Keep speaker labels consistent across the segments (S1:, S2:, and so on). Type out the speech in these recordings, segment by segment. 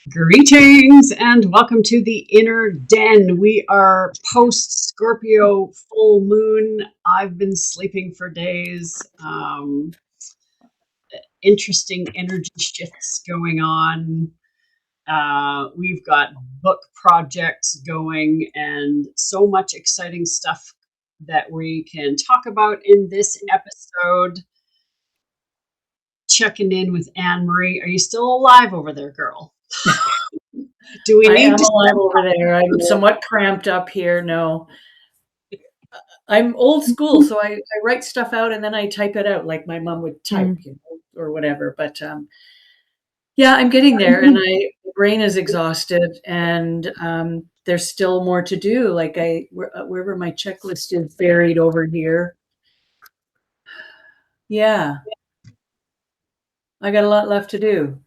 S1: Greetings and welcome to the Inner Den. We are post Scorpio full moon. I've been sleeping for days. Interesting energy shifts going on. We've got book projects going and so much exciting stuff that we can talk about in this episode. Checking in with Anne Marie. Are you still alive over there, girl? Do we
S2: I
S1: need
S2: am
S1: to
S2: alive over there. I'm somewhat cramped up here. No, I'm old school, so I write stuff out and then I type it out like my mom would type, or whatever. But yeah, I'm getting there, and my brain is exhausted, and there's still more to do. Like wherever my checklist is buried over here. Yeah, I got a lot left to do.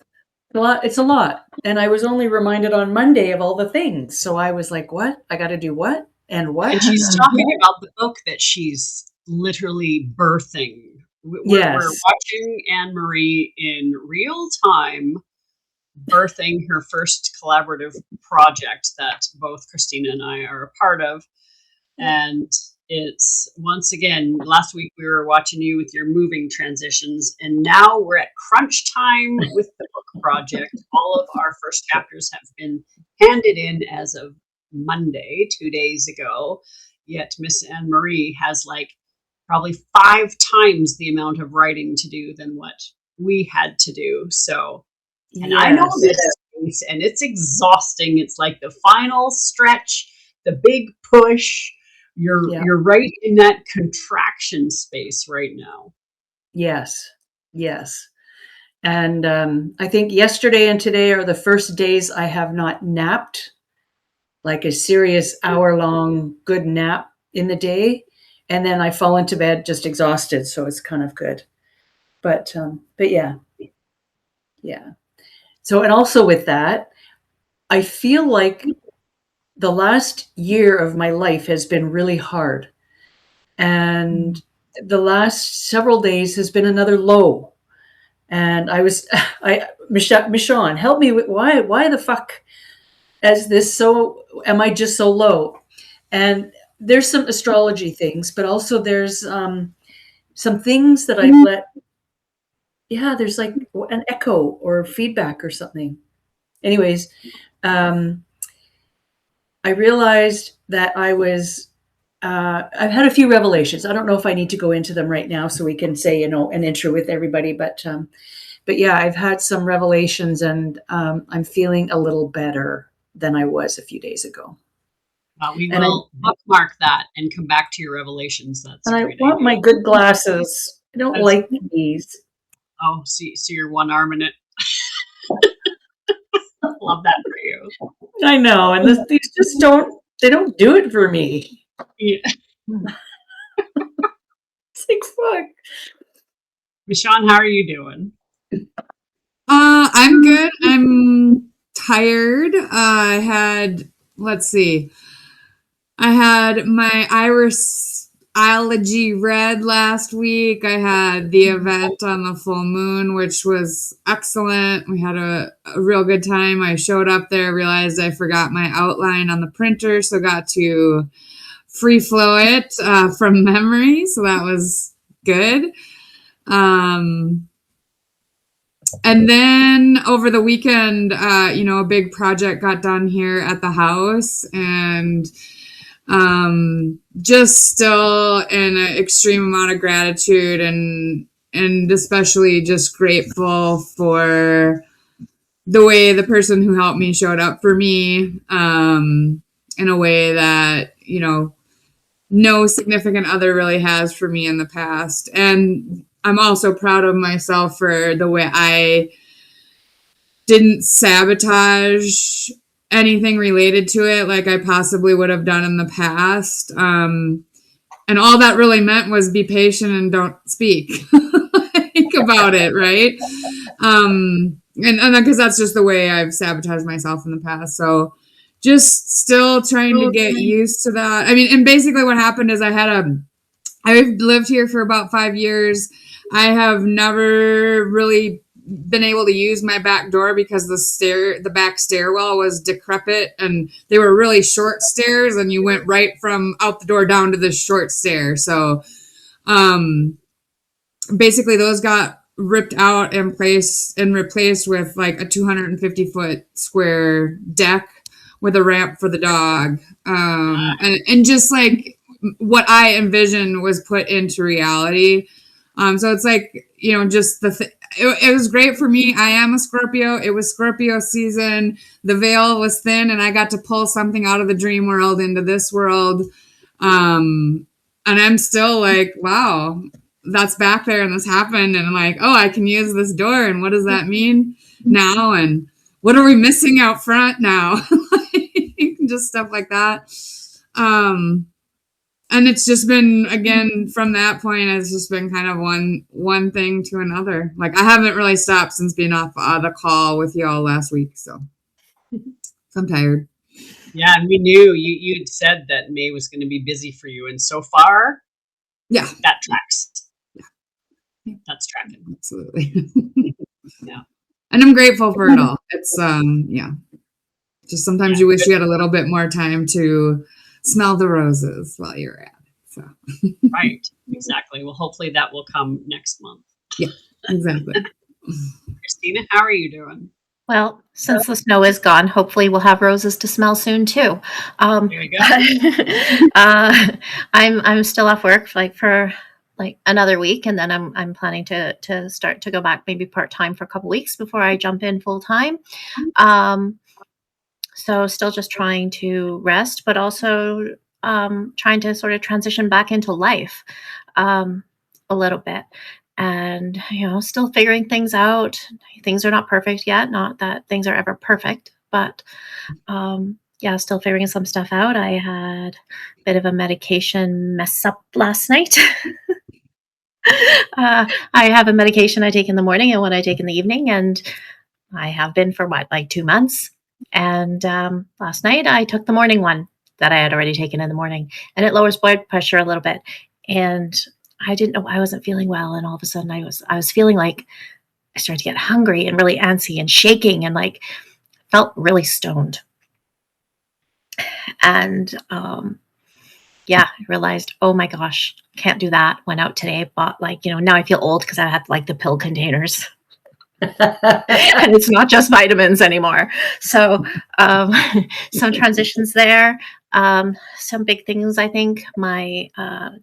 S2: It's a lot. And I was only reminded on Monday of all the things. So I was like, what? I got to do what? And what?
S1: And she's talking about the book that she's literally birthing. We're
S2: Yes.
S1: watching Anne Marie in real time birthing her first collaborative project that both Christina and I are a part of. And it's once again, last week we were watching you with your moving transitions, and now we're at crunch time with the book project. All of our first chapters have been handed in as of Monday, 2 days ago. Yet Miss Anne Marie has like probably 5 times the amount of writing to do than what we had to do. So, and I know this space, and it's exhausting. It's like the final stretch, the big push. You're right in that contraction space right now.
S2: Yes. Yes. And I think yesterday and today are the first days I have not napped, like a serious hour-long good nap in the day. And then I fall into bed just exhausted. So it's kind of good. But yeah. Yeah. So, and also with that, I feel like the last year of my life has been really hard. And the last several days has been another low. And Michonne, help me with why the fuck am I just so low? And there's some astrology things, but also there's some things that I've there's like an echo or feedback or something. Anyways, I realized that I've had a few revelations. I don't know if I need to go into them right now so we can say, an intro with everybody, but yeah, I've had some revelations, and I'm feeling a little better than I was a few days ago.
S1: We will bookmark that and come back to your revelations. That's
S2: and I want my good glasses. I don't like these.
S1: Oh, so you're one arm in it. Love that for you.
S2: I know, and these just don't do it for me.
S1: Yeah.
S2: It's like, fuck.
S1: Michonne, how are you doing?
S3: I'm good. I'm tired. I had my Astrology read last week. I had the event on the full moon, which was excellent. We had a real good time. I showed up there, realized I forgot my outline on the printer, so got to free flow it from memory. So that was good. And then over the weekend, a big project got done here at the house, and just still in an extreme amount of gratitude and especially just grateful for the way the person who helped me showed up for me in a way that, no significant other really has for me in the past. And I'm also proud of myself for the way I didn't sabotage anything related to it like I possibly would have done in the past. And all that really meant was be patient and don't speak think about it, right? And because that's just the way I've sabotaged myself in the past. So just still trying to get used to that. I mean, and basically what happened is I've lived here for about 5 years. I have never really been able to use my back door because the back stairwell was decrepit, and they were really short stairs, and you went right from out the door down to this short stair. So basically those got ripped out and replaced with like a 250-foot square deck with a ramp for the dog. And just like what I envisioned was put into reality. So it's like, just it was great for me. I am a Scorpio. It was Scorpio season. The veil was thin, and I got to pull something out of the dream world into this world. And I'm still like, wow, that's back there and this happened. And I'm like, oh, I can use this door. And what does that mean now? And what are we missing out front now? Just stuff like that. And it's just been, again, from that point, it's just been kind of one thing to another. Like, I haven't really stopped since being off the call with y'all last week. So I'm tired.
S1: Yeah, and we knew you'd said that May was going to be busy for you. And so far,
S3: yeah,
S1: that tracks. That's tracking.
S3: Absolutely.
S1: Yeah.
S3: And I'm grateful for it all. It's, just sometimes you wish you had a little bit more time to smell the roses while you're at it. So.
S1: Right. Exactly. Well, hopefully that will come next month.
S3: Yeah, exactly.
S1: Christina, how are you doing?
S4: Well, since the snow is gone, hopefully we'll have roses to smell soon too.
S1: There you go.
S4: I'm still off work for another week, and then I'm planning to start to go back maybe part-time for a couple weeks before I jump in full-time. So still just trying to rest, but also trying to sort of transition back into life a little bit. And, still figuring things out. Things are not perfect yet. Not that things are ever perfect, but still figuring some stuff out. I had a bit of a medication mess up last night. I have a medication I take in the morning and one I take in the evening, and I have been for 2 months. And last night I took the morning one that I had already taken in the morning, and it lowers blood pressure a little bit. And I didn't know, I wasn't feeling well, and all of a sudden I was feeling like I started to get hungry and really antsy and shaking, and felt really stoned. And I realized, oh my gosh, can't do that. Went out today, bought now I feel old because I have the pill containers. And it's not just vitamins anymore. So some transitions there. Some big things, I think.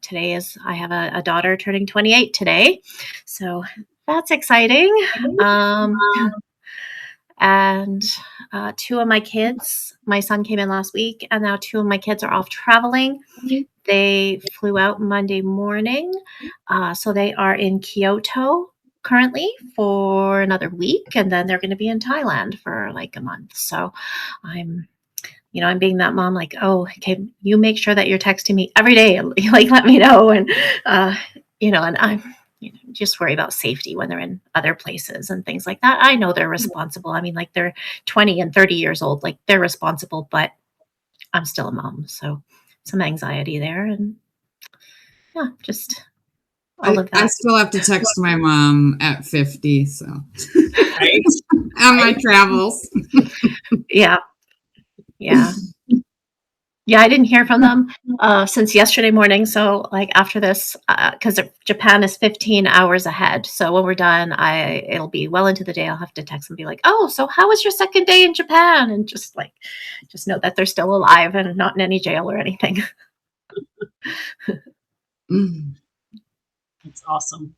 S4: Today is, I have a daughter turning 28 today. So that's exciting. And two of my kids, my son came in last week, and now two of my kids are off traveling. They flew out Monday morning. So they are in Kyoto currently for another week, and then they're going to be in Thailand for a month. So I'm being that mom, oh, okay, you make sure that you're texting me every day, let me know. And, and I'm, just worry about safety when they're in other places and things like that. I know they're responsible. I mean, they're 20 and 30 years old, they're responsible, but I'm still a mom. So some anxiety there, and just all of that.
S3: I still have to text my mom at 50, so
S1: Right.
S3: on my travels.
S4: Yeah. I didn't hear from them since yesterday morning. So after this, because Japan is 15 hours ahead. So when we're done, it'll be well into the day. I'll have to text them and be oh, so how was your second day in Japan? And just know that they're still alive and not in any jail or anything.
S1: That's awesome.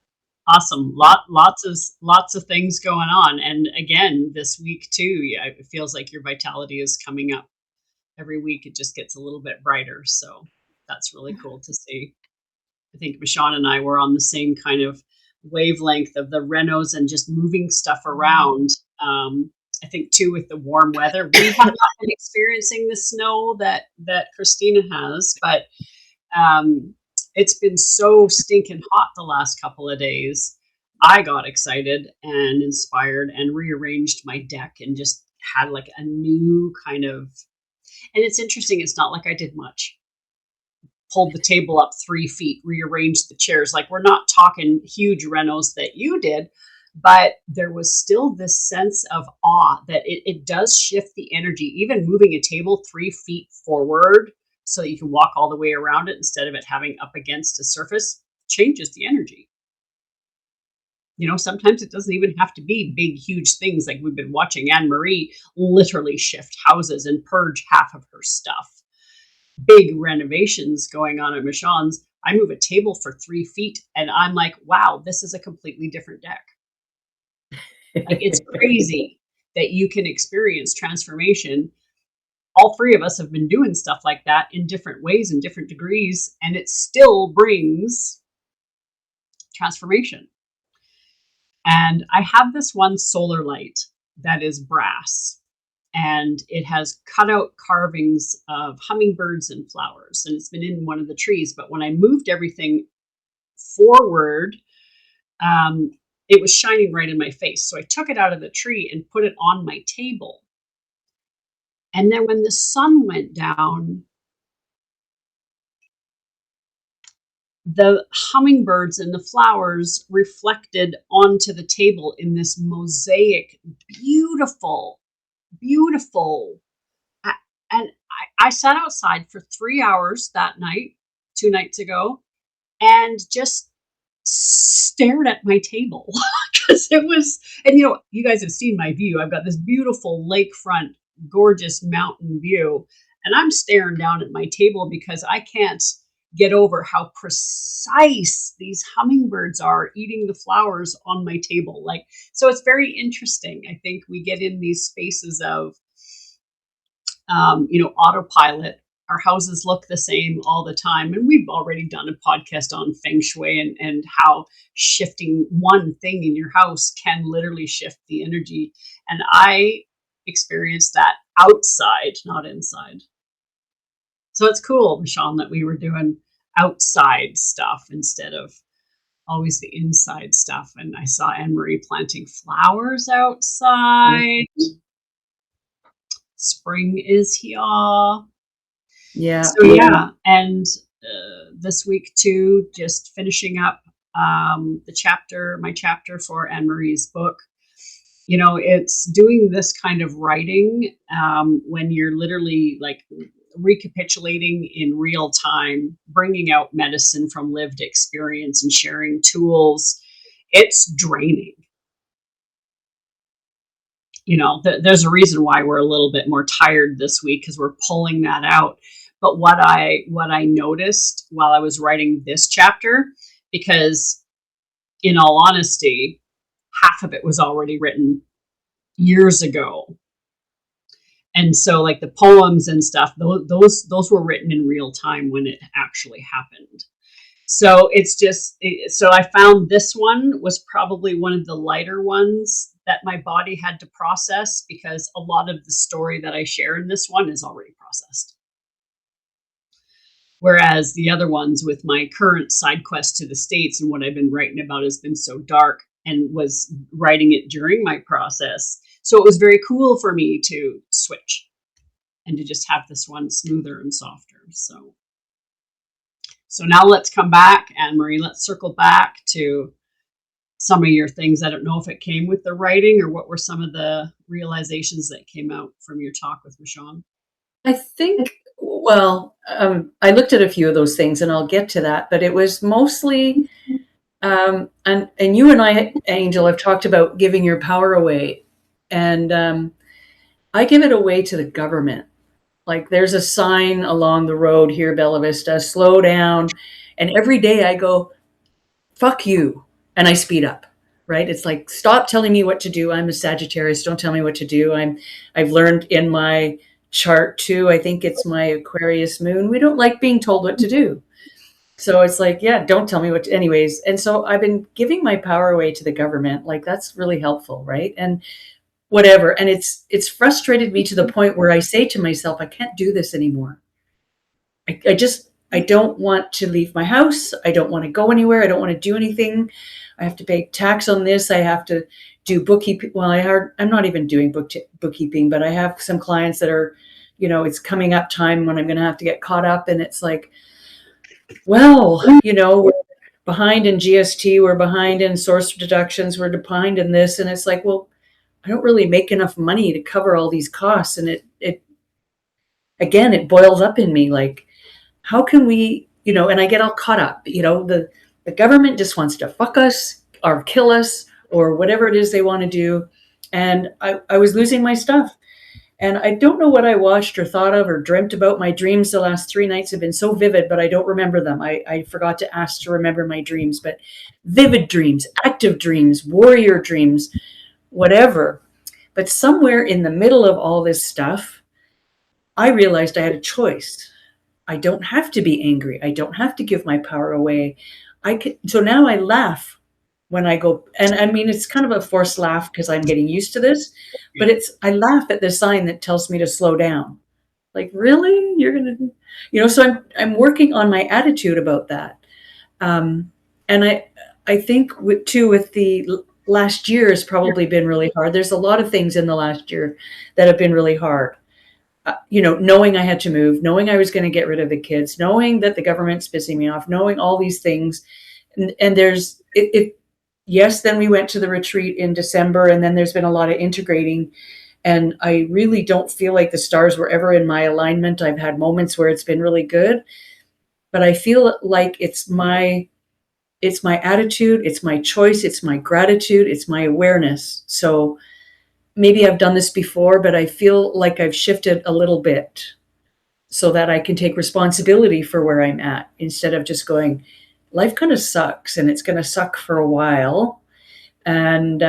S1: Lots of things going on. And again, this week too, it feels like your vitality is coming up. Every week it just gets a little bit brighter. So that's really cool to see. I think Michonne and I were on the same kind of wavelength of the renos and just moving stuff around. I think too, with the warm weather, we have not been experiencing the snow that Christina has, but it's been so stinking hot the last couple of days. I got excited and inspired and rearranged my deck and just had a new kind of. And it's interesting. It's not like I did much. Pulled the table up 3 feet, rearranged the chairs. We're not talking huge renos that you did, But there was still this sense of awe that it does shift the energy, even moving a table 3 feet forward so that you can walk all the way around it instead of it having up against a surface changes the energy. You know, sometimes it doesn't even have to be big, huge things like we've been watching Anne-Marie literally shift houses and purge half of her stuff. Big renovations going on at Michonne's. I move a table for 3 feet and I'm like, wow, this is a completely different deck. Like, it's crazy that you can experience transformation. All three of us have been doing stuff like that in different ways and different degrees, and it still brings transformation. And I have this one solar light that is brass, and it has cut out carvings of hummingbirds and flowers, and it's been in one of the trees. But when I moved everything forward, it was shining right in my face. So I took it out of the tree and put it on my table. And then when the sun went down, the hummingbirds and the flowers reflected onto the table in this mosaic, beautiful, beautiful. And I sat outside for 3 hours that night, 2 nights ago, and just stared at my table because it was, and you know, you guys have seen my view. I've got this beautiful lakefront, gorgeous mountain view, and I'm staring down at my table because I can't get over how precise these hummingbirds are eating the flowers on my table. Like, so it's very interesting. I think we get in these spaces of, autopilot. Our houses look the same all the time. And we've already done a podcast on feng shui and how shifting one thing in your house can literally shift the energy. And I experienced that outside, not inside. So it's cool, Michonne, that we were doing outside stuff instead of always the inside stuff. And I saw Anne-Marie planting flowers outside. Mm-hmm. Spring is here.
S2: Yeah.
S1: So yeah, and this week too, just finishing up my chapter for Anne-Marie's book. You know, it's doing this kind of writing when you're literally like recapitulating in real time, bringing out medicine from lived experience and sharing tools. It's draining. You know, there's a reason why we're a little bit more tired this week because we're pulling that out. But what I noticed while I was writing this chapter, because in all honesty, half of it was already written years ago. And so like the poems and stuff, those were written in real time when it actually happened. So it's just, so I found this one was probably one of the lighter ones that my body had to process because a lot of the story that I share in this one is already processed. Whereas the other ones with my current side quest to the States and what I've been writing about has been so dark and was writing it during my process. So it was very cool for me to switch and to just have this one smoother and softer. So now let's come back, Anne-Marie, let's circle back to some of your things. I don't know if it came with the writing or what were some of the realizations that came out from your talk with Michonne?
S2: I think, well, I looked at a few of those things and I'll get to that, but it was mostly, and you and I, Angel, have talked about giving your power away. And I give it away to the government. Like there's a sign along the road here, Bella Vista, slow down. And every day I go, fuck you. And I speed up, right? It's like, stop telling me what to do. I'm a Sagittarius. Don't tell me what to do. I've learned in my chart too, I think it's my Aquarius moon. We don't like being told what to do. So it's like, yeah, don't tell me what to, anyways. And so I've been giving my power away to the government. Like that's really helpful, right? And whatever. And it's frustrated me to the point where I say to myself, I can't do this anymore. I don't want to leave my house. I don't want to go anywhere. I don't want to do anything. I have to pay tax on this. I have to do bookkeeping. Well, I'm not even doing bookkeeping, but I have some clients that are, you know, it's coming up time when I'm going to have to get caught up. And it's like, well, you know, behind in GST, we're behind in source deductions, we're behind in this. And it's like, well, I don't really make enough money to cover all these costs. And it again, it boils up in me like, how can we, and I get all caught up, the government just wants to fuck us or kill us or whatever it is they want to do. And I was losing my stuff. And I don't know what I watched or thought of or dreamt about. My dreams the last 3 nights have been so vivid, but I don't remember them. I forgot to ask to remember my dreams, but vivid dreams, active dreams, warrior dreams, whatever. But somewhere in the middle of all this stuff, I realized I had a choice. I don't have to be angry. I don't have to give my power away. So now I laugh when I go, and I mean, it's kind of a forced laugh because I'm getting used to this, but I laugh at the sign that tells me to slow down. Like, really? You're going to, so I'm working on my attitude about that. And I think with the last year has probably been really hard. There's a lot of things in the last year that have been really hard. Knowing I had to move, knowing I was going to get rid of the kids, knowing that the government's pissing me off, knowing all these things. And there's yes, then we went to the retreat in December, and then there's been a lot of integrating. And I really don't feel like the stars were ever in my alignment. I've had moments where it's been really good, but I feel like it's my attitude, it's my choice, it's my gratitude, it's my awareness. So maybe I've done this before, but I feel like I've shifted a little bit so that I can take responsibility for where I'm at instead of just going, life kind of sucks and it's going to suck for a while. And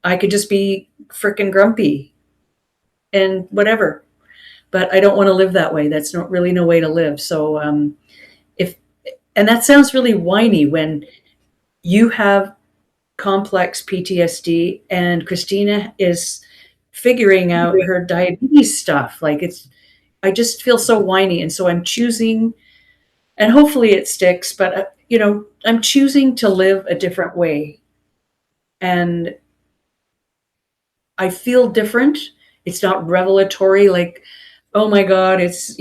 S2: I could just be freaking grumpy and whatever, but I don't want to live that way. That's not really no way to live. So and that sounds really whiny when you have complex PTSD and Christina is figuring out her diabetes stuff. Like I just feel so whiny. And so I'm choosing, and hopefully it sticks, but I'm choosing to live a different way. And I feel different. It's not revelatory. Like, oh my God, it's,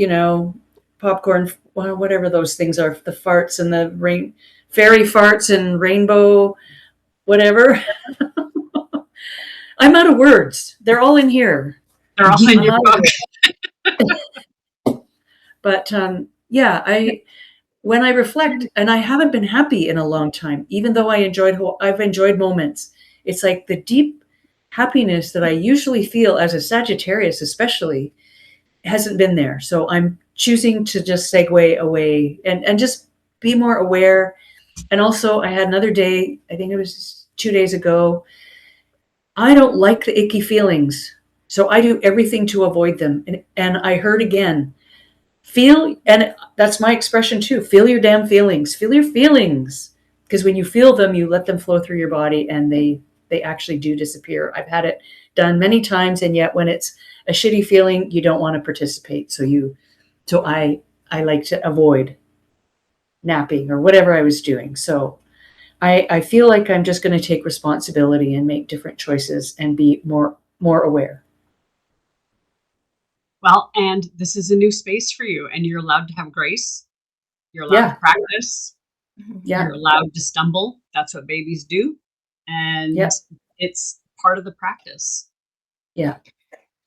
S2: popcorn, whatever those things are, the farts and the fairy farts and rainbow, whatever. I'm out of words. They're all in here.
S1: They're all in your book.
S2: But when I reflect, and I haven't been happy in a long time, even though I've enjoyed moments. It's like the deep happiness that I usually feel as a Sagittarius, especially, hasn't been there. So I'm choosing to just segue away and just be more aware. And also I had another day, I think it was 2 days ago. I don't like the icky feelings. So I do everything to avoid them. And I heard again, feel, and that's my expression too, feel your damn feelings. Feel your feelings. Because when you feel them, you let them flow through your body and they actually do disappear. I've had it done many times, and yet when it's a shitty feeling, you don't want to participate. So I like to avoid napping or whatever I was doing. So I feel like I'm just going to take responsibility and make different choices and be more aware.
S1: Well, and this is a new space for you, and you're allowed to have grace. You're allowed to practice.
S2: Yeah.
S1: You're allowed to stumble. That's what babies do. And it's part of the practice.
S2: Yeah.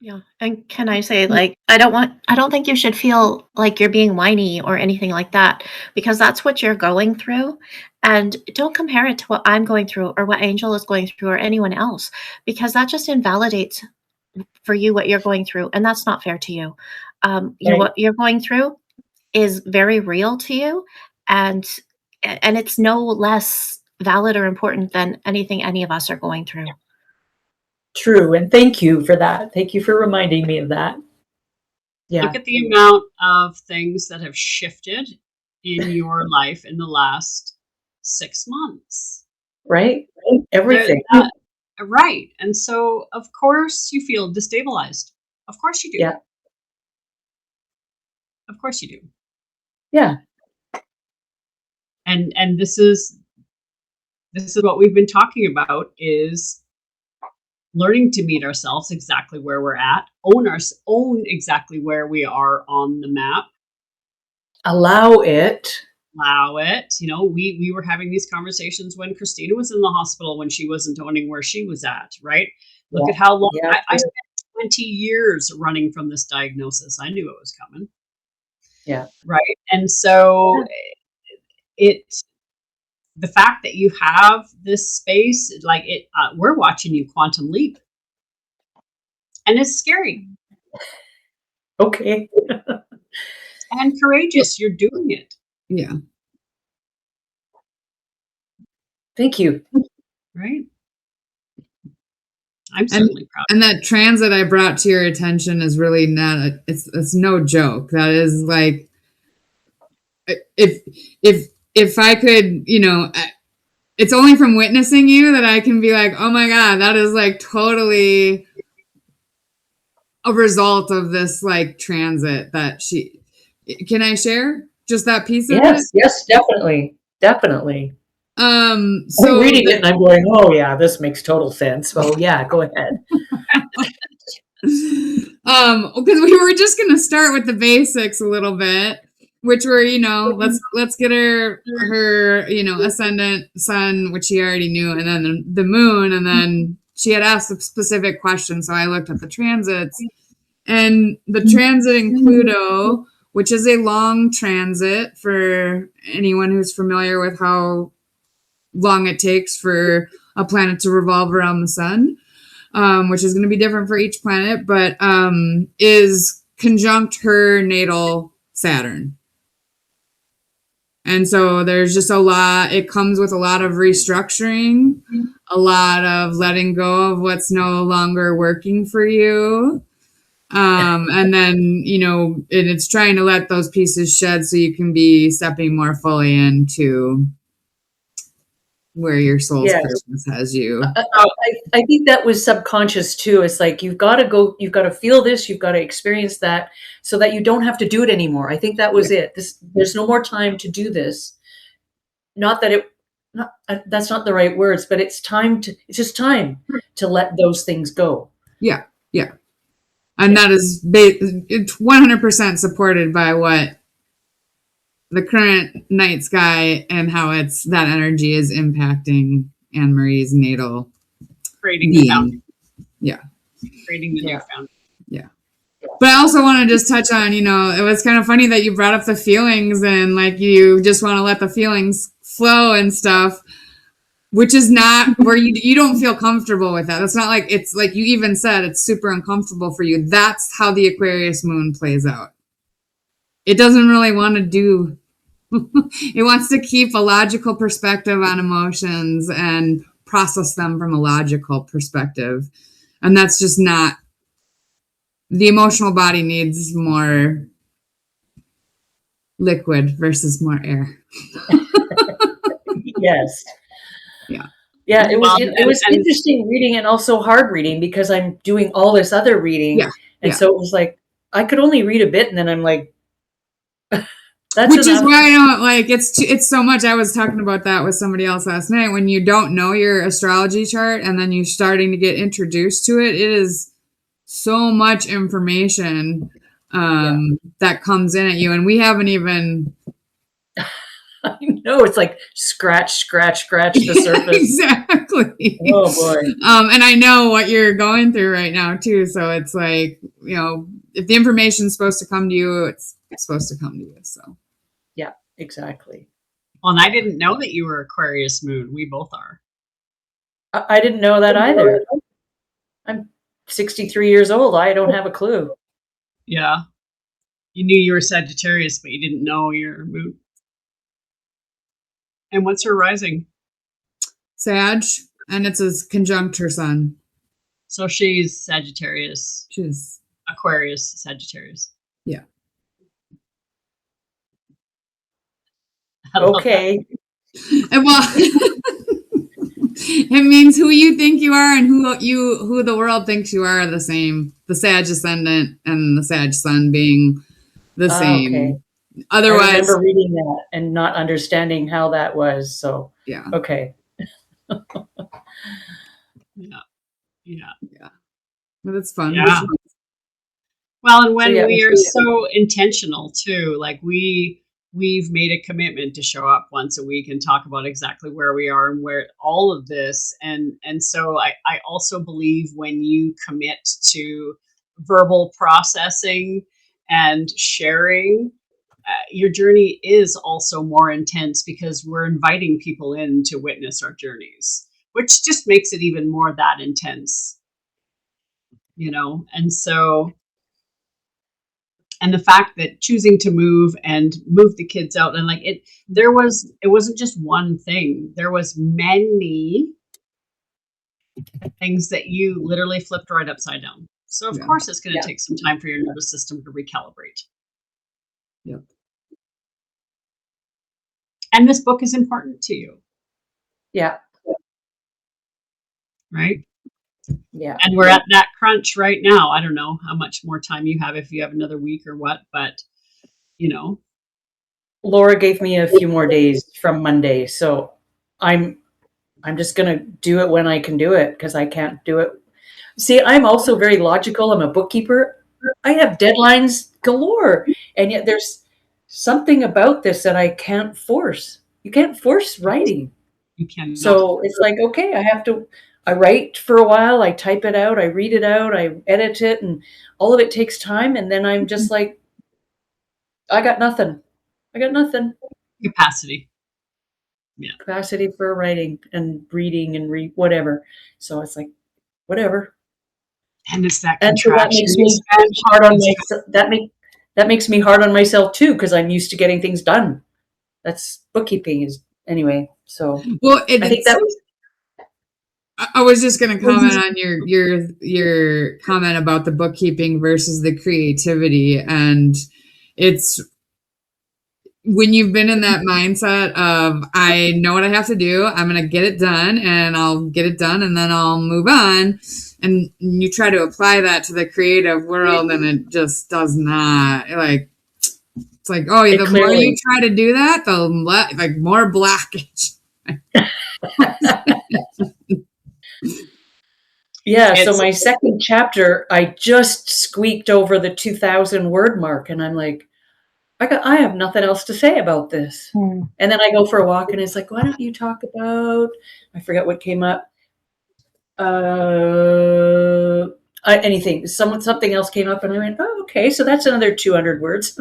S4: Yeah. And can I say, like, I don't think you should feel like you're being whiny or anything like that, because that's what you're going through. And don't compare it to what I'm going through or what Angel is going through or anyone else, because that just invalidates for you what you're going through. And that's not fair to you. What you're going through is very real to you. And it's no less valid or important than anything any of us are going through.
S2: True. And thank you for that. Thank you for reminding me of that. Yeah.
S1: Look at the amount of things that have shifted in your life in the last 6 months.
S2: Right? Everything.
S1: Right. And so, of course, you feel destabilized. Of course you do.
S2: Yeah.
S1: Of course you do.
S2: Yeah.
S1: And this is what we've been talking about, is learning to meet ourselves exactly where we're at, own exactly where we are on the map.
S2: Allow it.
S1: allow it. You know, we were having these conversations when Christina was in the hospital, when she wasn't owning where she was at, right? Look at how long I spent 20 years running from this diagnosis. I knew it was coming.
S2: Yeah.
S1: Right. And so the fact that you have this space, like we're watching you quantum leap, and it's scary
S2: Okay.
S1: and courageous. You're doing it.
S3: Yeah.
S2: Thank you.
S1: Right. I'm certainly proud.
S3: And that transit I brought to your attention is really not it's no joke. That is like, if I could, you know, it's only from witnessing you that I can be like, oh my God, that is like totally a result of this like transit that can I share just that piece of it?
S2: Yes, definitely.
S3: So
S2: I'm reading it and I'm going, oh yeah, this makes total sense. So yeah, go ahead.
S3: Because we were just gonna start with the basics a little bit, which were, you know, let's get her, you know, ascendant sun, which she already knew, and then the moon, and then she had asked a specific question, so I looked at the transits, and the transit in Pluto, which is a long transit for anyone who's familiar with how long it takes for a planet to revolve around the sun, which is going to be different for each planet, but is conjunct her natal Saturn. And so there's just a lot, it comes with a lot of restructuring, a lot of letting go of what's no longer working for you. And then, you know, it's trying to let those pieces shed so you can be stepping more fully into where your soul's purpose has you.
S2: I think that was subconscious too. It's like, you've got to feel this, you've got to experience that so that you don't have to do it anymore. I think that was it. There's no more time to do this. Not that that's not the right words, but it's just time to let those things go.
S3: Yeah. Yeah. And that is 100% supported by what the current night sky and how that energy is impacting Anne Marie's natal
S1: creating the foundation.
S3: Yeah.
S1: Creating the new foundation.
S3: Yeah. But I also want to just touch on, you know, it was kind of funny that you brought up the feelings and like you just want to let the feelings flow and stuff, which is not where you don't feel comfortable with that. It's not like, it's like you even said, it's super uncomfortable for you. That's how the Aquarius moon plays out. It doesn't really want to do, it wants to keep a logical perspective on emotions and process them from a logical perspective. And that's just not, the emotional body needs more liquid versus more air.
S2: Yes.
S3: Yeah.
S2: Yeah, it was interesting reading and also hard reading because I'm doing all this other reading.
S3: Yeah.
S2: And so it was like, I could only read a bit and then I'm like,
S3: which is why I don't like, it's so much. I was talking about that with somebody else last night. When you don't know your astrology chart and then you're starting to get introduced to it, it is so much information that comes in at you. And we haven't even...
S2: I know, it's like scratch the surface.
S3: Exactly.
S2: Oh boy.
S3: And I know what you're going through right now too. So it's like, you know, if the information's supposed to come to you, it's supposed to come to you. So
S2: yeah, exactly.
S1: Well, and I didn't know that you were Aquarius moon. We both are.
S2: I didn't know that either. I'm 63 years old. I don't have a clue.
S1: Yeah. You knew you were Sagittarius, but you didn't know your moon. And what's her rising?
S3: Sag, and it's a conjunct her sun.
S1: So she's Sagittarius.
S3: She's
S1: Aquarius, Sagittarius.
S3: Yeah.
S2: Okay.
S3: And well, it means who you think you are and who the world thinks you are the same. The Sag ascendant and the Sag sun being the same. Okay. Otherwise,
S2: I remember reading that and not understanding how that was. So
S3: yeah.
S2: Okay.
S1: Yeah.
S3: But it's fun.
S1: Yeah. Well, and when we are so intentional too, like we we've made a commitment to show up once a week and talk about exactly where we are and where all of this. And so I also believe when you commit to verbal processing and sharing, your journey is also more intense because we're inviting people in to witness our journeys, which just makes it even more that intense, you know? And so, and the fact that choosing to move the kids out and like it wasn't just one thing. There was many things that you literally flipped right upside down. So of course it's going to take some time for your nervous system to recalibrate.
S3: Yep.
S1: And this book is important to you.
S2: Yeah.
S1: Right?
S2: Yeah.
S1: And we're at that crunch right now. I don't know how much more time you have, if you have another week or what, but you know.
S2: Laura gave me a few more days from Monday, so I'm just going to do it when I can do it, because I can't do it. See, I'm also very logical. I'm a bookkeeper. I have deadlines galore, and yet there's something about this that I can't force. You can't force writing.
S1: You can.
S2: So it's like, okay, I write for a while, I type it out, I read it out, I edit it, and all of it takes time. And then I'm just like, I got nothing.
S1: Capacity. Yeah.
S2: Capacity for writing and reading and whatever. So it's like, whatever.
S1: And it's that
S2: And so that makes me hard on myself. That makes me hard on myself too, because I'm used to getting things done. That's bookkeeping is anyway. So
S3: well,
S2: I think that was.
S3: I was just going to comment on your comment about the bookkeeping versus the creativity, and it's when you've been in that mindset of I know what I have to do, I'm going to get it done, and I'll get it done, and then I'll move on. And you try to apply that to the creative world, and it just does not. Like it's like, oh, the more you try to do that, the like more blockage.
S2: Yeah, so my second chapter, I just squeaked over the 2,000 word mark, and I'm like, I have nothing else to say about this. And then I go for a walk, and it's like, why don't you talk about? I forget what came up. Anything. Something else came up, and I went, oh, okay, so that's another 200 words.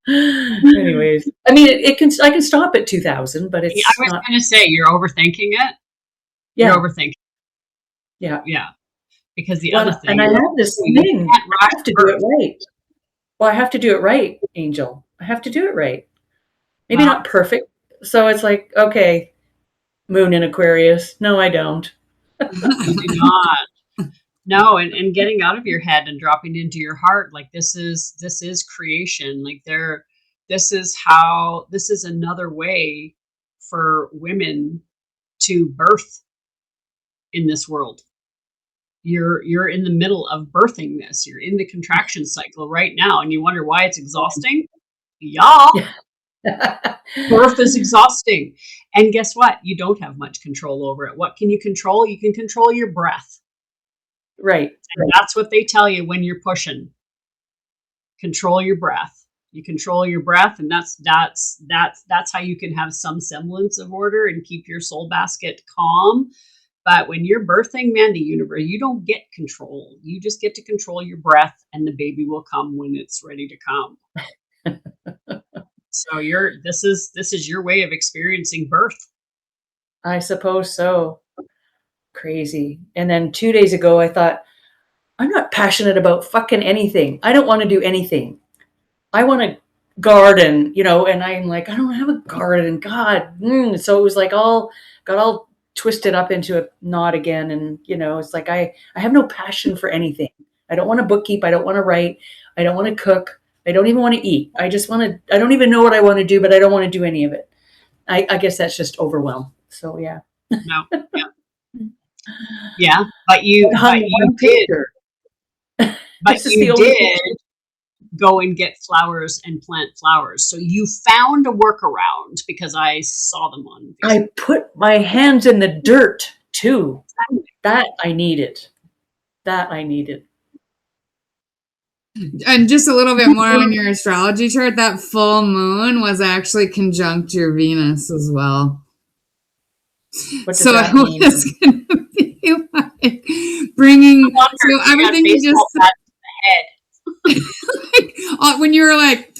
S2: Anyways, I mean, I can stop at 2,000, but it's.
S1: I was going to say you're overthinking it.
S2: Yeah.
S1: You're overthinking.
S2: Yeah.
S1: Yeah. Because the other thing,
S2: and I have this thing. I have to do it right. Well, I have to do it right, Angel. I have to do it right. Maybe not perfect. So it's like, okay, Moon in Aquarius. No, I don't.
S1: You do not. No, and getting out of your head and dropping into your heart, like this is creation. Like this is another way for women to birth in this world. You're in the middle of birthing this. You're in the contraction cycle right now, and you wonder why it's exhausting. Y'all, birth is exhausting. And guess what? You don't have much control over it. What can you control? You can control your breath.
S2: Right.
S1: And that's what they tell you when you're pushing. Control your breath. You control your breath, and that's how you can have some semblance of order and keep your soul basket calm. But when you're birthing, Mandy Universe, you don't get control. You just get to control your breath, and the baby will come when it's ready to come. So this is your way of experiencing birth.
S2: I suppose so. Crazy. And then 2 days ago, I thought, I'm not passionate about fucking anything. I don't want to do anything. I want to garden, and I'm like, I don't have a garden. God. So it was like got all twisted up into a knot again. And, it's like, I have no passion for anything. I don't want to bookkeep. I don't want to write. I don't want to cook. I don't even want to eat. I don't even know what I want to do, but I don't want to do any of it. I guess that's just overwhelm. So, yeah.
S1: No. Yeah. Yeah. But you did. But you did go and get flowers and plant flowers. So you found a workaround because I saw them on Facebook.
S2: I put my hands in the dirt too. That I needed.
S3: And just a little bit more on your astrology chart, that full moon was actually conjunct your Venus as well.
S2: What does
S3: So
S2: that
S3: it
S2: mean?
S3: was going to be like bringing, so everything you just when you were like,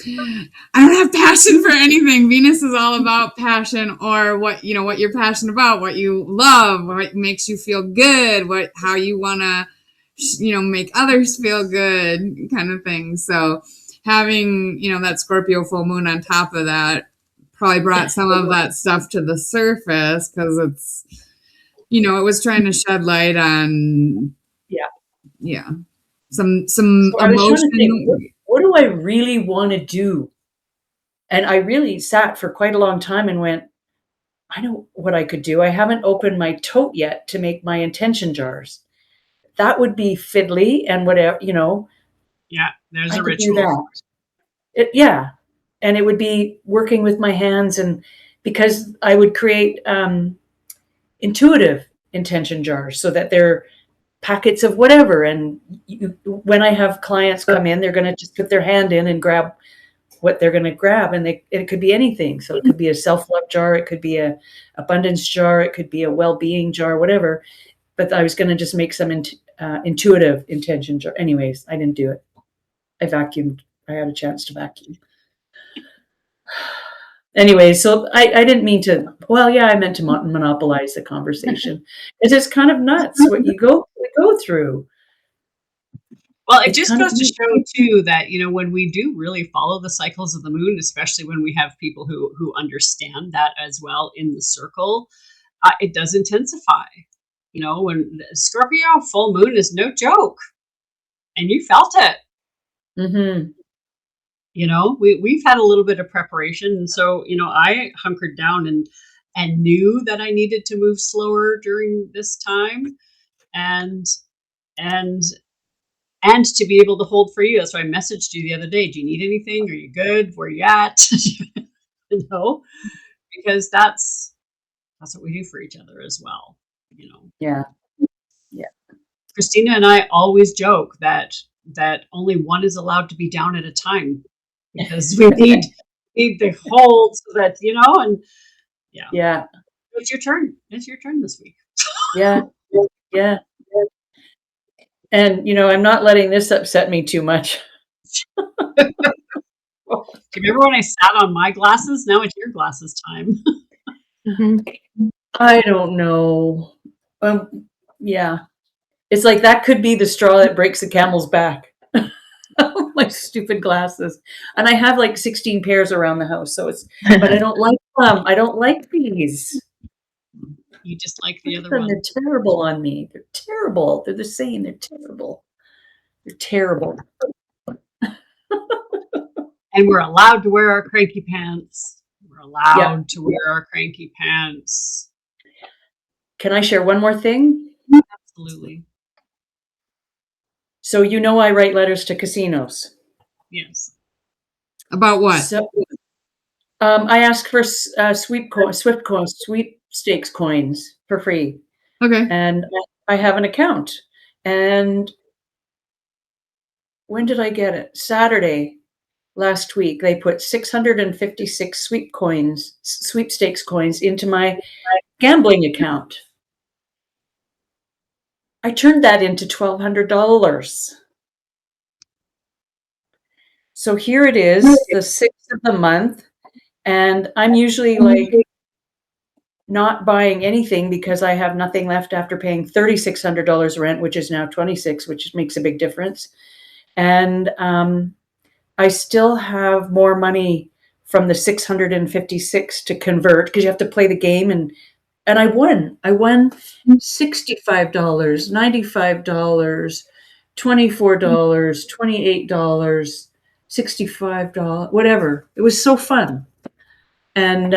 S3: I don't have passion for anything. Venus is all about passion, or what, you know, what you're passionate about, what you love, what makes you feel good, how you want to, you know, make others feel good, kind of thing. So having, you know, that Scorpio full moon on top of that probably brought some of that stuff to the surface, because it's, you know, it was trying to shed light on, yeah, some
S2: So I was trying to think,
S3: emotion.
S2: what do I really want to do? And I really sat for quite a long time and went, I know what I could do. I haven't opened my tote yet to make my intention jars. That would be fiddly and whatever, you know,
S1: Yeah, there's
S2: I
S1: a
S2: could do
S1: ritual.
S2: that. Yeah. And it would be working with my hands, and because I would create intuitive intention jars so that they're packets of whatever. And when I have clients come in, they're going to just put their hand in and grab what they're going to grab, and it could be anything. So it could be a self-love jar, it could be a abundance jar, it could be a well-being jar, whatever. But I was going to just make some intuitive intention jar. Anyways, I didn't do it. I vacuumed. I had a chance to vacuum. Anyway, so I didn't mean to. Well, yeah, I meant to monopolize the conversation. It's just kind of nuts what we go through.
S1: Well, it
S2: It's
S1: just
S2: kind of
S1: goes to show too that, you know, when we do really follow the cycles of the moon, especially when we have people who understand that as well in the circle, it does intensify. You know, when the Scorpio full moon is no joke, and you felt it.
S2: Mm-hmm.
S1: You know, we've had a little bit of preparation, and so, you know, I hunkered down and knew that I needed to move slower during this time, and and and to be able to hold for you. That's why I messaged you the other day. Do you need anything? Are you good? Where you at? You know, because that's what we do for each other as well. You know,
S2: Yeah.
S1: Christina and I always joke that only one is allowed to be down at a time, because we need the hold so that, you know, and yeah.
S2: Yeah.
S1: It's your turn. It's your turn this week.
S2: Yeah. Yeah. And, you know, I'm not letting this upset me too much.
S1: Do you remember when I sat on my glasses? Now it's your glasses time.
S2: I don't know. Yeah. It's like that could be the straw that breaks the camel's back. My stupid glasses. And I have like 16 pairs around the house, so it's, but I don't like them. I don't like these.
S1: You just like the other
S2: They're
S1: one.
S2: terrible on me. They're terrible. They're the same. They're terrible. They're terrible.
S1: And we're allowed to wear our cranky pants. We're allowed to wear our cranky pants.
S2: Can I share one more thing?
S1: Absolutely.
S2: So, you know, I write letters to casinos.
S1: Yes.
S3: About what?
S2: So, I ask for sweepstakes coins for free.
S3: Okay.
S2: And I have an account. And when did I get it? Saturday last week. They put 656 sweepstakes coins into my gambling account. I turned that into $1,200. So here it is, the 6th of the month, and I'm usually like not buying anything because I have nothing left after paying $3,600 rent, which is now $26,000, which makes a big difference. And I still have more money from the 656 to convert, because you have to play the game, and I won. I won $65, $95, $24, $28, $65, whatever. It was so fun. And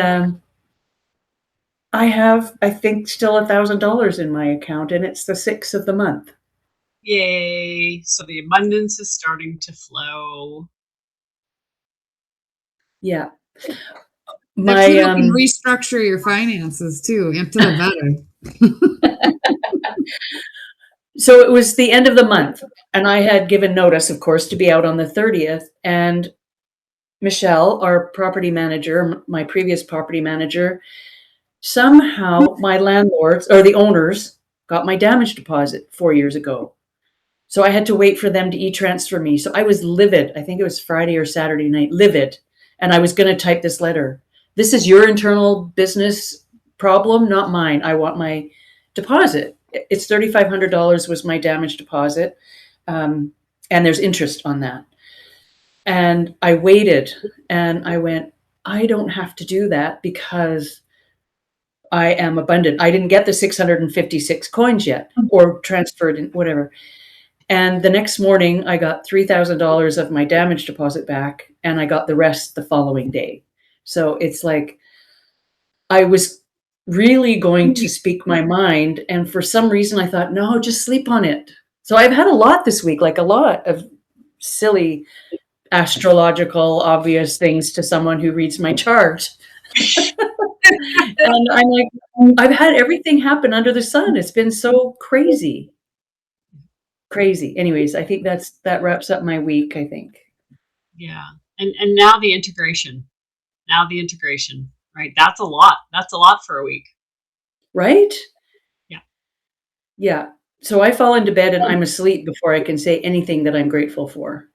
S2: I have, I think, still $1,000 in my account, and it's the 6th of the month.
S1: Yay. So the abundance is starting to flow.
S2: Yeah.
S3: That you can restructure your finances too, into the better.
S2: So it was the end of the month, and I had given notice, of course, to be out on the 30th. And Michelle, our property manager, my previous property manager, somehow my landlords or the owners got my damage deposit 4 years ago. So I had to wait for them to e-transfer me. So I was livid. I think it was Friday or Saturday night, livid. And I was going to type this letter. This is your internal business problem, not mine. I want my deposit. It's $3,500 was my damage deposit. And there's interest on that. And I waited and I went, I don't have to do that because I am abundant. I didn't get the 656 coins yet or transferred in whatever. And the next morning I got $3,000 of my damage deposit back and I got the rest the following day. So it's like I was really going to speak my mind. And for some reason I thought, no, just sleep on it. So I've had a lot this week, like a lot of silly astrological obvious things to someone who reads my chart. And I'm like, I've had everything happen under the sun. It's been so crazy. Anyways, I think that wraps up my week, I think.
S1: Yeah. And now the integration. Right? That's a lot for a week.
S2: Right?
S1: Yeah.
S2: Yeah. So I fall into bed and I'm asleep before I can say anything that I'm grateful for.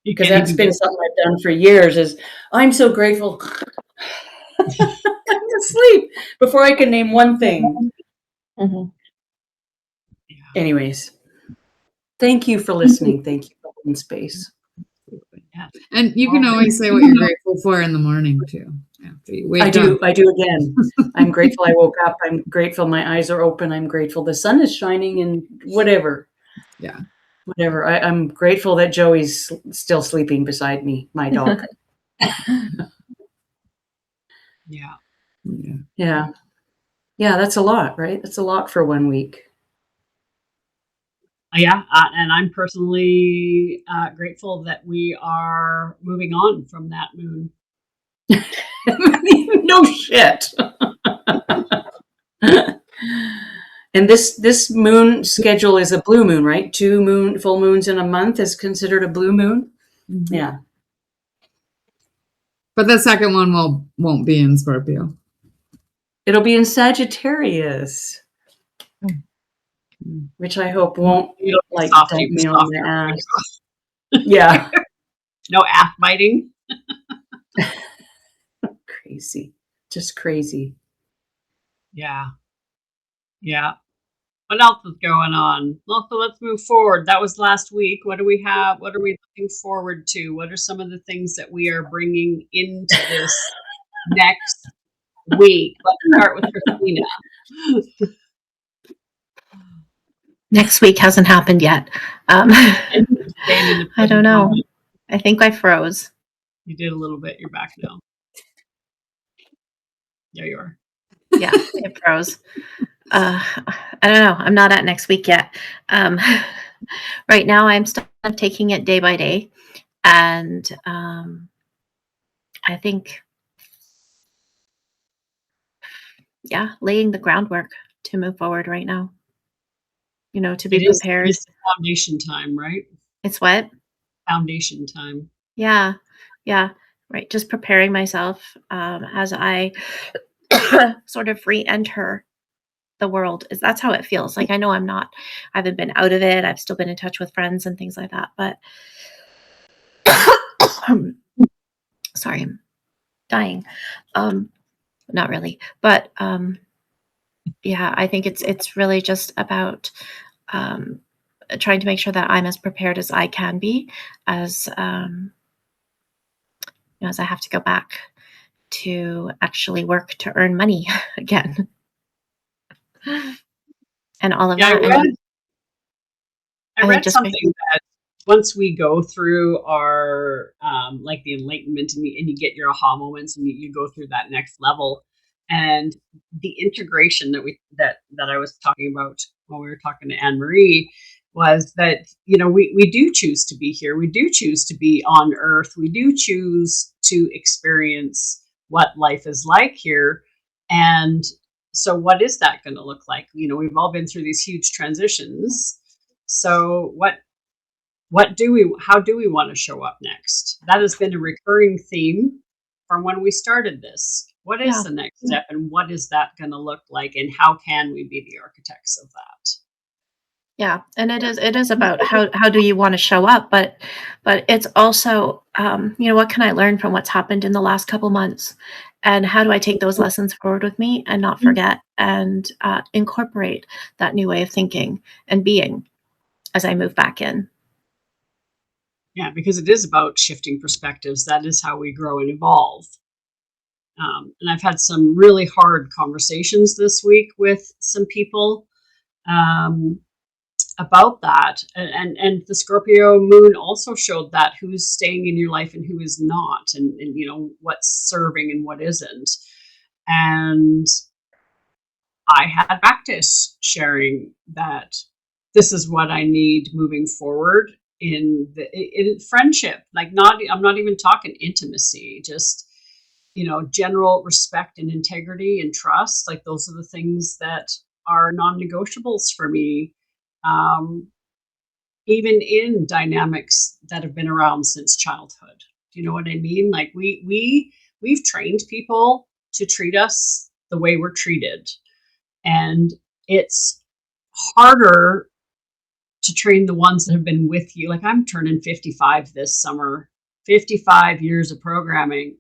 S2: Because that's been something I've done for years is I'm so grateful. I'm asleep before I can name one thing.
S4: Mhm.
S1: Yeah.
S2: Anyways, thank you for listening. Thank you for holding space.
S1: Yeah.
S3: And you can always say what you're grateful for in the morning too. After you wake
S2: I
S3: up.
S2: do again. I'm grateful I woke up. I'm grateful my eyes are open. I'm grateful the sun is shining and whatever.
S3: Yeah.
S2: Whatever. I'm grateful that Joey's still sleeping beside me, my dog.
S1: Yeah.
S2: Yeah. Yeah, that's a lot, right? That's a lot for 1 week.
S1: Yeah. And I'm personally grateful that we are moving on from that moon.
S2: No shit. And this moon schedule is a blue moon, right? 2 full moons in a month is considered a blue moon.
S3: Mhm.
S2: Yeah.
S3: But the second one won't be in Scorpio.
S2: It'll be in Sagittarius, which I hope won't like dump me on the ass. Yeah.
S1: No ass biting.
S2: Crazy. Just crazy.
S1: Yeah. Yeah. What else is going on? Well, so let's move forward. That was last week. What do we have? What are we looking forward to? What are some of the things that we are bringing into this next week? Let's start with Christina.
S4: Next week hasn't happened yet. I don't know. I think I froze.
S1: You did a little bit. You're back now. There you are.
S4: Yeah, it froze. I don't know. I'm not at next week yet. Right now, I'm still taking it day by day. And I think, yeah, laying the groundwork to move forward right now. To be prepared.
S1: It's foundation time, right?
S4: It's what?
S1: Foundation time.
S4: Yeah. Yeah. Right. Just preparing myself as I sort of re-enter the world. That's how it feels. Like I know I haven't been out of it. I've still been in touch with friends and things like that. But sorry, I'm dying. Not really. But yeah, I think it's really just about trying to make sure that I'm as prepared as I can be as as I have to go back to actually work to earn money again. And all of that.
S1: I read something that once we go through our like the enlightenment and you get your aha moments and you go through that next level, and the integration that I was talking about when we were talking to Anne Marie was that we do choose to be here, we do choose to be on Earth, we do choose to experience what life is like here, and So what is that going to look like? We've all been through these huge transitions. So how do we want to show up next? That has been a recurring theme from when we started this. What is
S4: Yeah.
S1: the next step, and what is that going to look like, and how can we be the architects of that?
S4: Yeah, and it is about how do you want to show up, but it's also what can I learn from what's happened in the last couple months, and how do I take those lessons forward with me and not forget and incorporate that new way of thinking and being as I move back in.
S1: Yeah, because it is about shifting perspectives. That is how we grow and evolve. And I've had some really hard conversations this week with some people about that. And the Scorpio moon also showed that who's staying in your life and who is not, and what's serving and what isn't. And I had practice sharing that this is what I need moving forward in friendship. Like, I'm not even talking intimacy, just general respect and integrity and trust. Like, those are the things that are non-negotiables for me, even in dynamics that have been around since childhood. Do you know what I mean? Like, we've trained people to treat us the way we're treated, and it's harder to train the ones that have been with you. Like, I'm turning 55 this summer, 55 years of programming,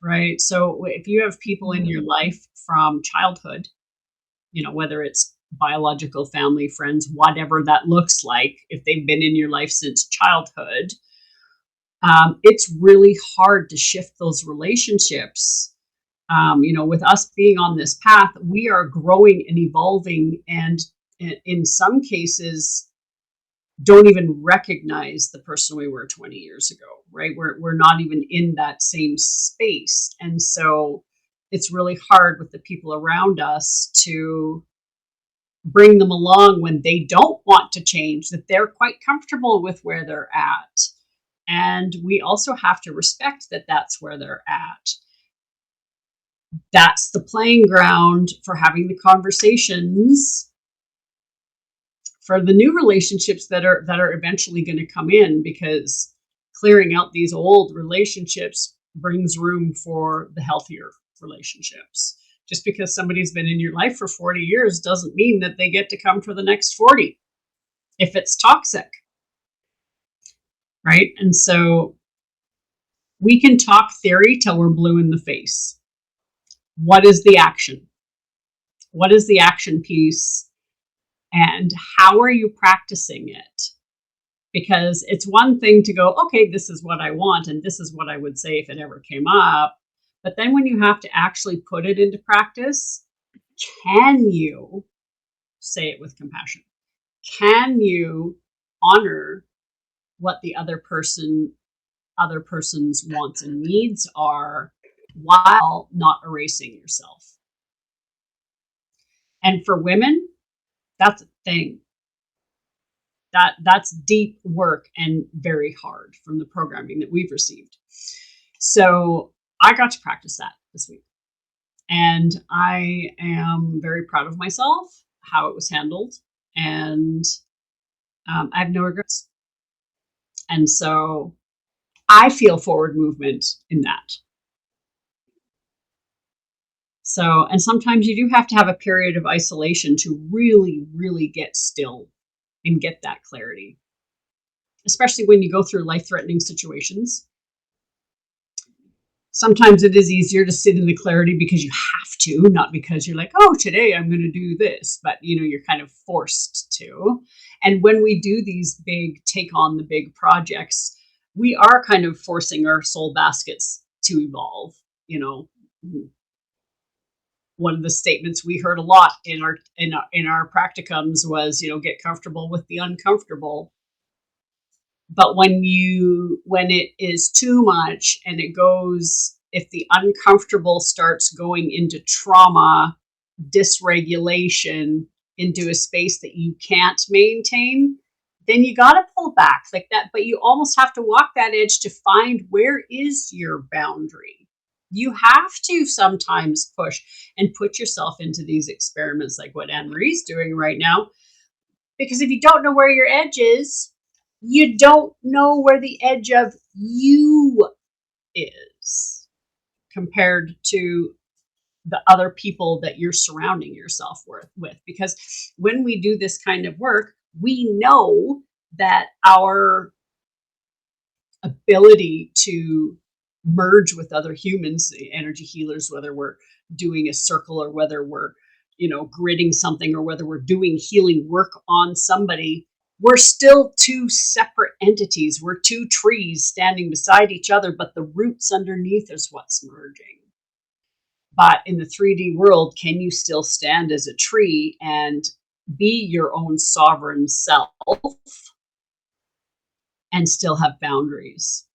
S1: right? So if you have people in your life from childhood, whether it's biological family, friends, whatever that looks like, if they've been in your life since childhood, it's really hard to shift those relationships. With us being on this path, we are growing and evolving, and in some cases don't even recognize the person we were 20 years ago, right? We're not even in that same space. And so it's really hard with the people around us to bring them along when they don't want to change, that they're quite comfortable with where they're at. And we also have to respect that that's where they're at. That's the playing ground for having the conversations for the new relationships that are eventually going to come in, because clearing out these old relationships brings room for the healthier relationships. Just because somebody's been in your life for 40 years doesn't mean that they get to come for the next 40 if it's toxic, right? And so we can talk theory till we're blue in the face. What is the action? What is the action piece? And how are you practicing it? Because it's one thing to go, okay, this is what I want, and this is what I would say if it ever came up. But then when you have to actually put it into practice, can you say it with compassion? Can you honor what the other person's wants and needs are while not erasing yourself? And for women, that's a thing. That's deep work and very hard from the programming that we've received. So I got to practice that this week. And I am very proud of myself, how it was handled. And I have no regrets. And so I feel forward movement in that. So, and sometimes you do have to have a period of isolation to really, really get still and get that clarity, especially when you go through life-threatening situations. Sometimes it is easier to sit in the clarity because you have to, not because you're like, oh, today I'm going to do this, but you're kind of forced to. And when we do these take on the big projects, we are kind of forcing our soul baskets to evolve. One of the statements we heard a lot in our practicums was, get comfortable with the uncomfortable. But when it is too much and it goes, if the uncomfortable starts going into trauma, dysregulation, into a space that you can't maintain, then you got to pull back like that. But you almost have to walk that edge to find where is your boundary. You have to sometimes push and put yourself into these experiments like what Anne Marie's doing right now. Because if you don't know where your edge is, you don't know where the edge of you is compared to the other people that you're surrounding yourself with. Because when we do this kind of work, we know that our ability to merge with other humans, energy healers, whether we're doing a circle or whether we're, gridding something or whether we're doing healing work on somebody, we're still two separate entities. We're two trees standing beside each other, but the roots underneath is what's merging. But in the 3D world, can you still stand as a tree and be your own sovereign self and still have boundaries?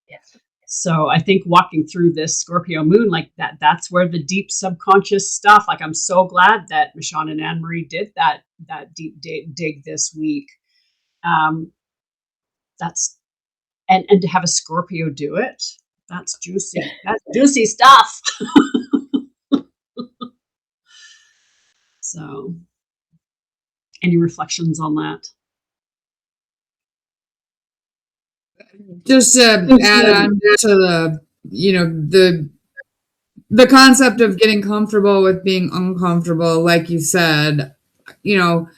S2: Yes.
S1: So I think walking through this Scorpio moon like that's where the deep subconscious stuff, like I'm so glad that Michonne and Anne Marie did that deep dig this week. That's and to have a Scorpio do it, that's juicy. That's juicy stuff. So any reflections on that?
S3: Just to add on to the concept of getting comfortable with being uncomfortable, like you said, again,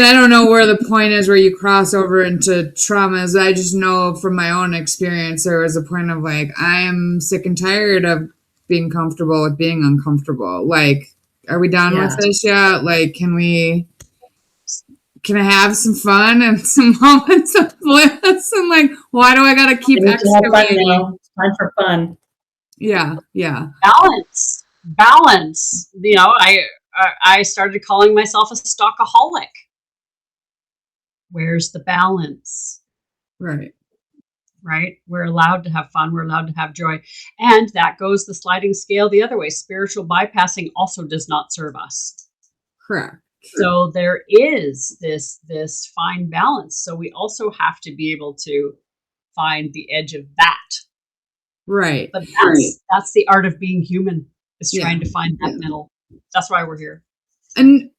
S3: I don't know where the point is where you cross over into traumas. I just know from my own experience, there was a point of like, I am sick and tired of being comfortable with being uncomfortable. Like, are we done with this yet? Like, can I have some fun and some moments of bliss? And like, why do I got to keep excavating?
S2: It's time for fun.
S3: Yeah.
S1: Balance. I started calling myself a stockaholic. Where's the balance?
S3: Right.
S1: We're allowed to have fun. We're allowed to have joy. And that goes the sliding scale the other way. Spiritual bypassing also does not serve us.
S3: Correct.
S1: So there is this fine balance. So we also have to be able to find the edge of that.
S3: Right.
S1: But that's the art of being human, is trying to find that middle. That's why we're here.
S3: And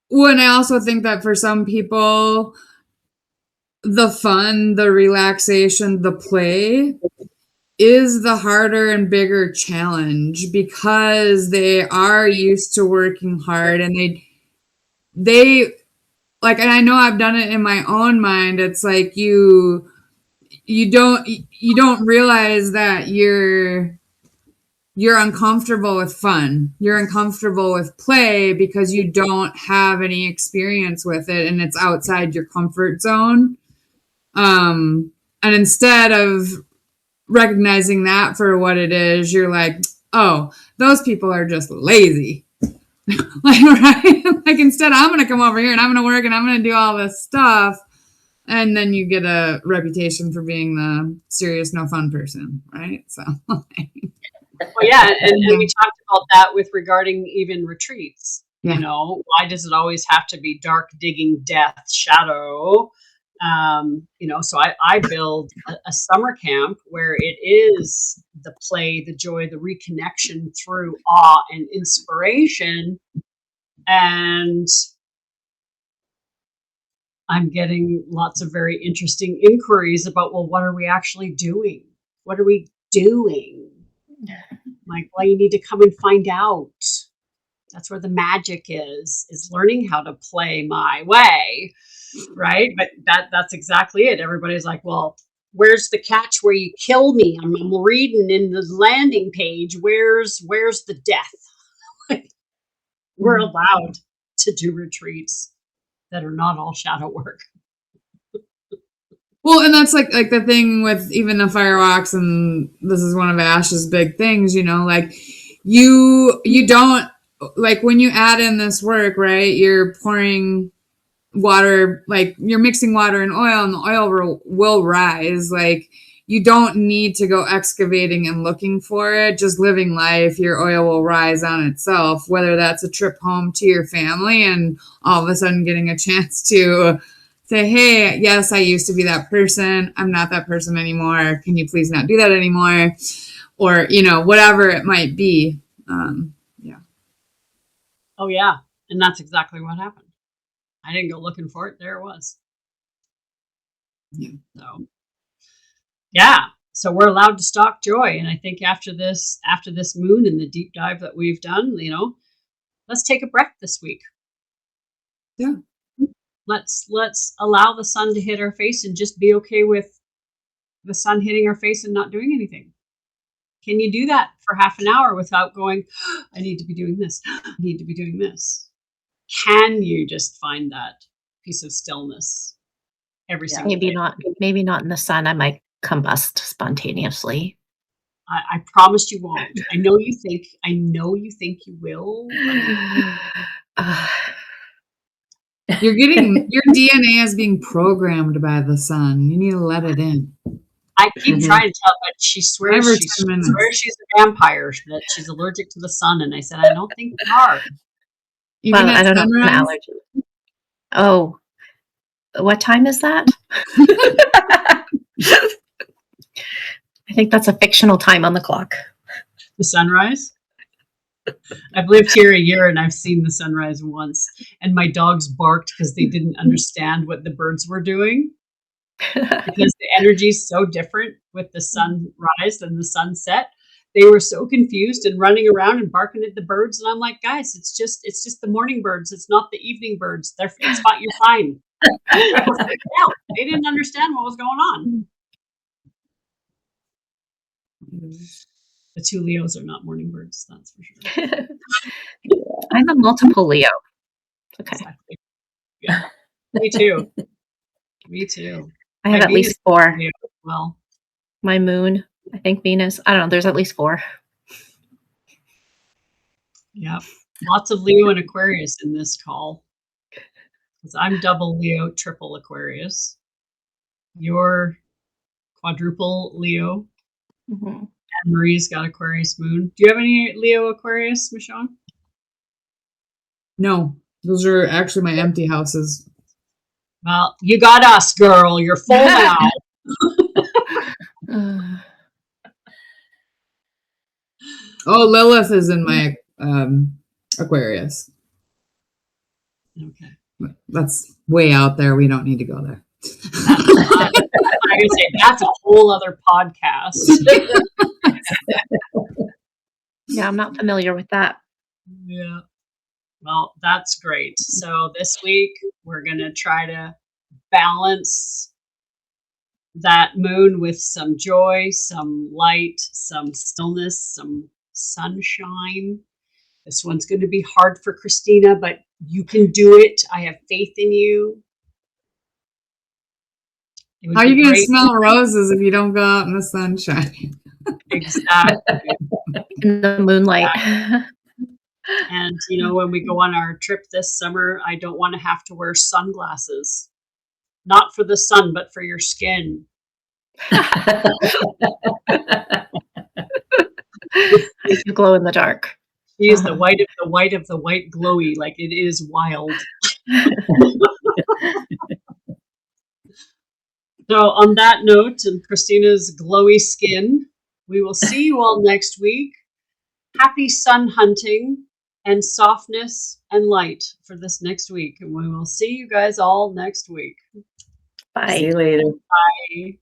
S3: when I also think that for some people, the fun, the relaxation, the play is the harder and bigger challenge, because they are used to working hard, and they like, and I know I've done it in my own mind. It's like you don't realize that you're uncomfortable with fun. You're uncomfortable with play because you don't have any experience with it, and it's outside your comfort zone. And instead of recognizing that for what it is, you're like, oh, those people are just lazy. Like instead, I'm going to come over here and I'm going to work and I'm going to do all this stuff. And then you get a reputation for being the serious, no fun person, right? So.
S1: Well, yeah, and we talked about that with regarding even retreats.
S3: Yeah.
S1: Why does it always have to be dark, digging, death, shadow? So I build a summer camp where it is the play, the joy, the reconnection through awe and inspiration. And I'm getting lots of very interesting inquiries about, well, what are we actually doing? What are we doing? Like, well, you need to come and find out. That's where the magic is learning how to play my way. Right. But that's exactly it. Everybody's like, well, where's the catch where you kill me? I'm reading in the landing page. Where's the death? We're allowed to do retreats that are not all shadow work.
S3: Well, and that's like the thing with even the firewalks, and this is one of Ash's big things, like you don't, like when you add in this work, right, you're pouring water, like you're mixing water and oil, and the oil will rise. Like, you don't need to go excavating and looking for it. Just living life, your oil will rise on itself, whether that's a trip home to your family and all of a sudden getting a chance to say, hey, yes, I used to be that person. I'm not that person anymore. Can you please not do that anymore? Or, whatever it might be. Yeah.
S1: Oh, yeah. And that's exactly what happened. I didn't go looking for it. There it was.
S3: Yeah.
S1: So, yeah. So we're allowed to stalk joy. And I think after this moon and the deep dive that we've done, let's take a breath this week.
S3: Yeah.
S1: Let's allow the sun to hit our face and just be okay with the sun hitting our face and not doing anything. Can you do that for half an hour without going, I need to be doing this. I need to be doing this. Can you just find that piece of stillness every single
S4: Maybe
S1: day?
S4: Maybe not in the sun. I might combust spontaneously.
S1: I promised you won't. I know you think you will.
S3: You're getting your DNA is being programmed by the sun. You need to let it in.
S1: I keep trying to tell, but she swears
S3: Every
S1: she's
S3: 10 minutes.
S1: a vampire, that she's allergic to the sun. And I said, I don't think you are.
S3: Even
S4: Well,
S3: at
S4: I don't know. An
S3: sunrise?
S4: allergy. Oh, what time is that? I think that's a fictional time on the clock.
S1: The sunrise? I've lived here a year and I've seen the sunrise once. And my dogs barked because they didn't understand what the birds were doing. Because the energy is so different with the sunrise than the sunset. They were so confused and running around and barking at the birds. And I'm like, guys, it's just the morning birds. It's not the evening birds. It's fine. You're fine. No, they didn't understand what was going on. The two Leos are not morning birds, that's for sure.
S4: I'm a multiple Leo. Okay.
S1: Exactly. Yeah. Me too. Me too.
S4: I have
S1: My
S4: at least
S1: Venus
S4: 4.
S1: Leo as well.
S4: My moon, I think Venus. I don't know. There's at least 4.
S1: Yeah. Lots of Leo and Aquarius in this call. Because I'm double Leo, triple Aquarius. You're quadruple Leo.
S4: Mm-hmm.
S1: And Marie's got Aquarius moon. Do you have any Leo Aquarius, Michonne?
S3: No, those are actually my empty houses.
S1: Well, you got us, girl. You're full now.
S3: Oh, Lilith is in my Aquarius.
S1: Okay.
S3: That's way out there. We don't need to go there.
S1: I'm going to say that's a whole other podcast.
S4: Yeah, I'm not familiar with that.
S1: Yeah. Well, that's great. So this week we're going to try to balance that moon with some joy, some light, some stillness, some sunshine. This one's going to be hard for Christina, but you can do it. I have faith in you.
S3: How are you going to smell roses if you don't go out in the sunshine?
S1: Exactly.
S4: In the moonlight.
S1: And, when we go on our trip this summer, I don't want to have to wear sunglasses. Not for the sun, but for your skin.
S4: You glow in the dark.
S1: She is the white of the white glowy, like it is wild. So on that note, and Christina's glowy skin, we will see you all next week. Happy sun hunting and softness and light for this next week. And we will see you guys all next week.
S4: Bye.
S2: See you later.
S1: Bye.